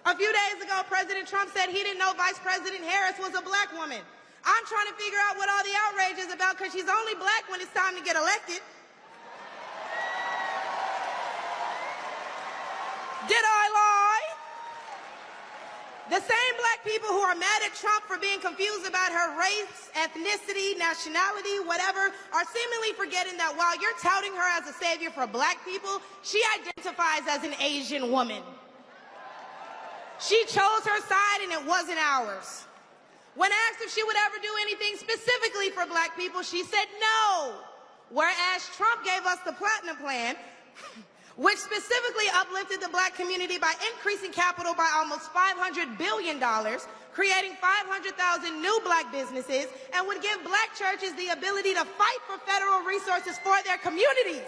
A few days ago, President Trump said he didn't know Vice President Harris was a black woman. I'm trying to figure out what all the outrage is about because she's only black when it's time to get elected. Did I lie? The same black people who are mad at Trump for being confused about her race, ethnicity, nationality, whatever, are seemingly forgetting that while you're touting her as a savior for black people, she identifies as an Asian woman. She chose her side and it wasn't ours. When asked if she would ever do anything specifically for black people, she said no. Whereas Trump gave us the Platinum Plan, which specifically uplifted the black community by increasing capital by almost $500 billion, creating 500,000 new black businesses, and would give black churches the ability to fight for federal resources for their communities.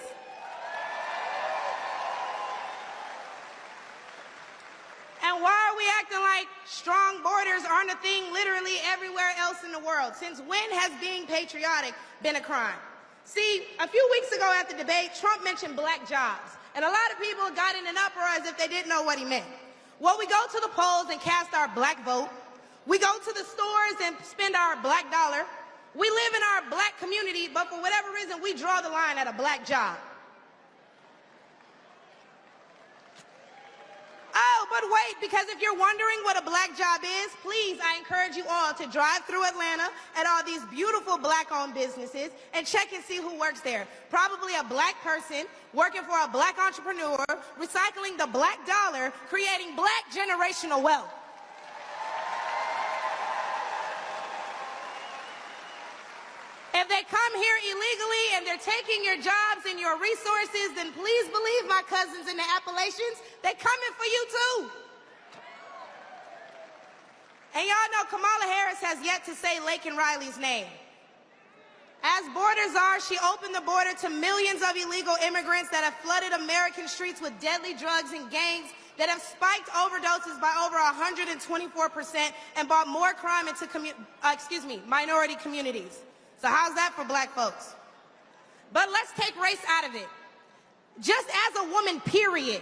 And why are we acting like strong borders aren't a thing literally everywhere else in the world? Since when has being patriotic been a crime? See, a few weeks ago at the debate, Trump mentioned black jobs. And a lot of people got in an uproar as if they didn't know what he meant. Well, we go to the polls and cast our black vote. We go to the stores and spend our black dollar. We live in our black community, but for whatever reason, we draw the line at a black job. Oh, but wait, because if you're wondering what a black job is, please, I encourage you all to drive through Atlanta at all these beautiful black-owned businesses and check and see who works there. Probably a black person working for a black entrepreneur, recycling the black dollar, creating black generational wealth. If they come here illegally and they're taking your jobs and your resources, then please believe my cousins in the Appalachians, they're coming for you too. And y'all know Kamala Harris has yet to say Laken Riley's name. As borders are, she opened the border to millions of illegal immigrants that have flooded American streets with deadly drugs and gangs that have spiked overdoses by over 124% and brought more crime into minority communities. So how's that for black folks? But let's take race out of it. Just as a woman, period.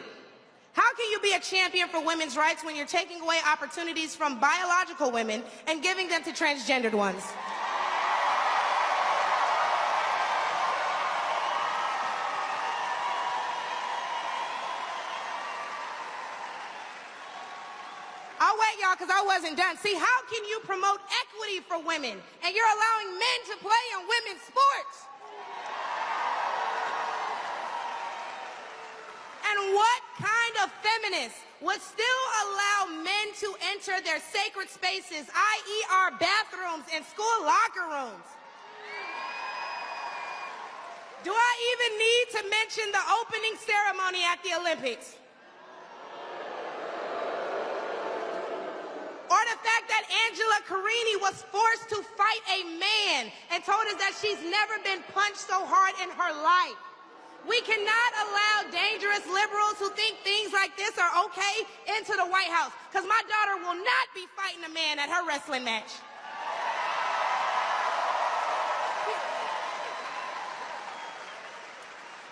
How can you be a champion for women's rights when you're taking away opportunities from biological women and giving them to transgendered ones? I'll wait, y'all, because I wasn't done. See, how can you promote equity for women and you're allowing men to play in women's sports? And what kind of feminist would still allow men to enter their sacred spaces, i.e. our bathrooms and school locker rooms? Do I even need to mention the opening ceremony at the Olympics? Or the fact that Angela Carini was forced to fight a man and told us that she's never been punched so hard in her life. We cannot allow dangerous liberals who think things like this are okay into the White House, because my daughter will not be fighting a man at her wrestling match.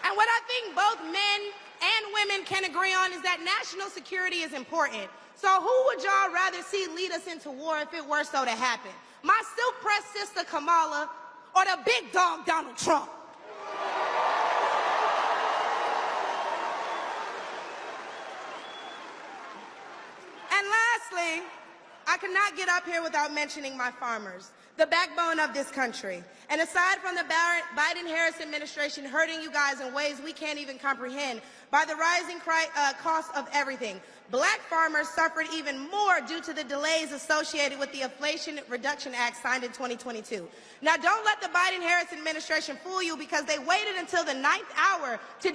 And what I think both men and women can agree on is that national security is important. So who would y'all rather see lead us into war if it were so to happen? My silk-pressed sister Kamala or the big dog Donald Trump? And lastly, I cannot get up here without mentioning my farmers, the backbone of this country. And aside from the Biden-Harris administration hurting you guys in ways we can't even comprehend by the rising cost of everything, black farmers suffered even more due to the delays associated with the Inflation Reduction Act signed in 2022. Now, don't let the Biden-Harris administration fool you, because they waited until the 9th hour to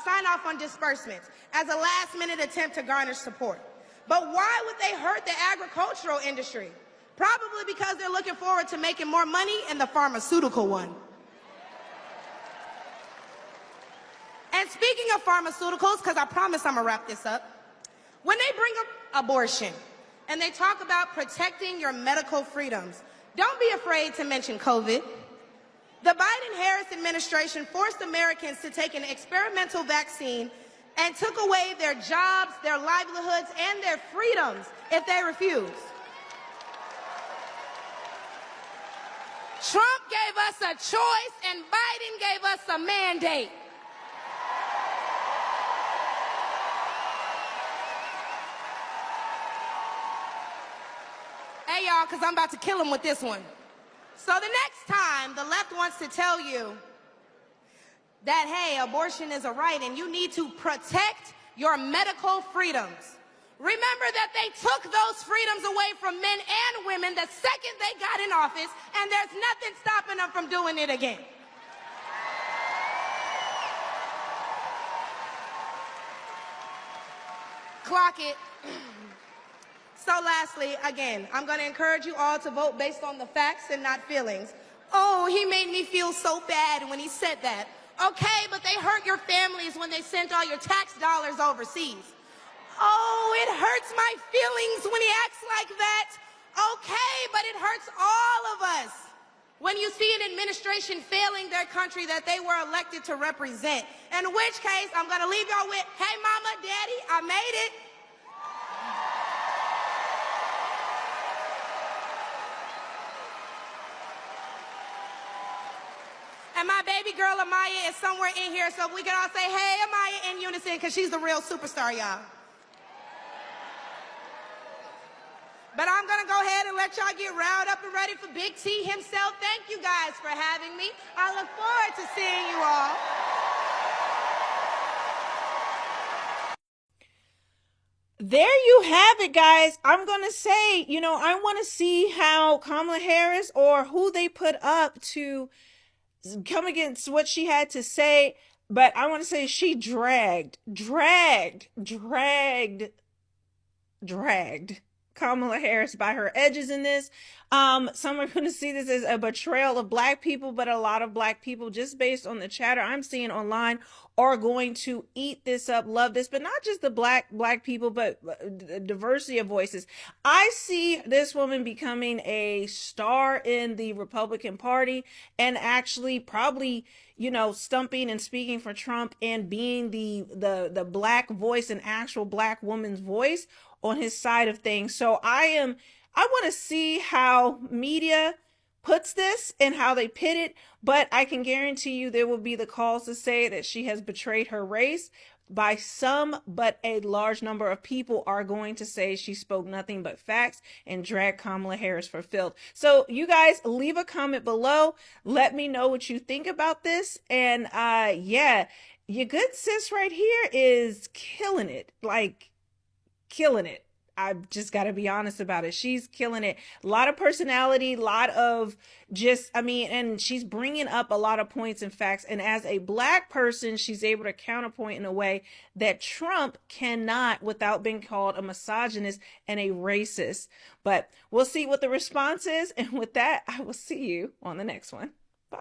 sign off on disbursements as a last-minute attempt to garner support. But why would they hurt the agricultural industry? Probably because they're looking forward to making more money in the pharmaceutical one. And speaking of pharmaceuticals, because I promise I'm going to wrap this up, when they bring up abortion and they talk about protecting your medical freedoms, don't be afraid to mention COVID. The Biden-Harris administration forced Americans to take an experimental vaccine and took away their jobs, their livelihoods, and their freedoms if they refuse. Trump gave us a choice and Biden gave us a mandate. Hey, y'all, because I'm about to kill him with this one. So the next time the left wants to tell you that, hey, abortion is a right and you need to protect your medical freedoms, remember that they took those freedoms away from men and women the second they got in office, and there's nothing stopping them from doing it again. Clock it. So lastly, again, I'm going to encourage you all to vote based on the facts and not feelings. Oh, he made me feel so bad when he said that. Okay, but they hurt your families when they sent all your tax dollars overseas. Oh, it hurts my feelings when he acts like that. Okay, but it hurts all of us when you see an administration failing their country that they were elected to represent. In which case, I'm going to leave y'all with, hey, mama, daddy, I made it. And my baby girl, Amaya, is somewhere in here, so we can all say, hey, Amaya, in unison, because she's the real superstar, y'all. But I'm going to go ahead and let y'all get riled up and ready for Big T himself. Thank you guys for having me. I look forward to seeing you all. There you have it, guys. I'm going to say, I want to see how Kamala Harris or who they put up to come against what she had to say. But I want to say she dragged Kamala Harris by her edges in this. Some are going to see this as a betrayal of black people, but a lot of black people, just based on the chatter I'm seeing online, are going to eat this up, love this, but not just the black people, but the diversity of voices. I see this woman becoming a star in the Republican Party and actually probably, stumping and speaking for Trump and being the black voice, an actual black woman's voice on his side of things. So I want to see how media puts this and how they pit it, but I can guarantee you there will be the calls to say that she has betrayed her race by some, but a large number of people are going to say she spoke nothing but facts and drag Kamala Harris for filth. So you guys leave a comment below. Let me know what you think about this. And yeah, your good sis right here is killing it. Like, killing it. I've just got to be honest about it. She's killing it. A lot of personality, a lot of and she's bringing up a lot of points and facts. And as a black person, she's able to counterpoint in a way that Trump cannot without being called a misogynist and a racist. But we'll see what the response is. And with that, I will see you on the next one. Bye.